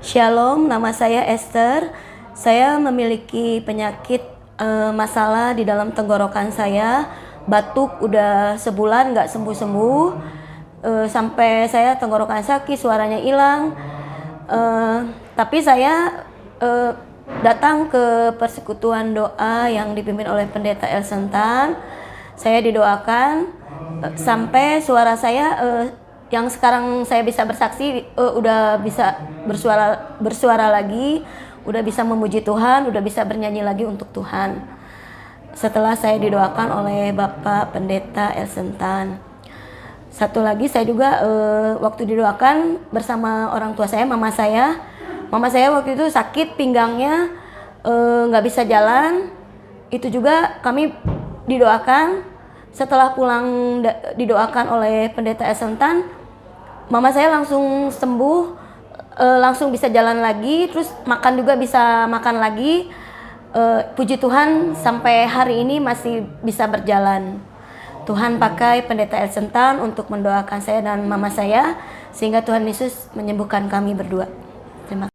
Shalom, nama saya Esther. Saya memiliki penyakit masalah di dalam tenggorokan saya. Batuk udah sebulan nggak sembuh-sembuh. Sampai saya tenggorokan sakit, suaranya hilang. Tapi saya datang ke persekutuan doa yang dipimpin oleh Pendeta El Sentan. Saya didoakan sampai suara saya yang sekarang saya bisa bersaksi udah bisa bersuara lagi, udah bisa memuji Tuhan, udah bisa bernyanyi lagi untuk Tuhan. Setelah saya didoakan oleh Bapak Pendeta El Sentan. Satu lagi saya juga waktu didoakan bersama orang tua saya, mama saya. Mama saya waktu itu sakit pinggangnya, nggak bisa jalan. Itu juga kami didoakan. Setelah pulang didoakan oleh Pendeta El Sentan, mama saya langsung sembuh, langsung bisa jalan lagi, terus makan juga bisa makan lagi. Puji Tuhan sampai hari ini masih bisa berjalan. Tuhan pakai Pendeta El Sentan untuk mendoakan saya dan mama saya, sehingga Tuhan Yesus menyembuhkan kami berdua. Terima kasih.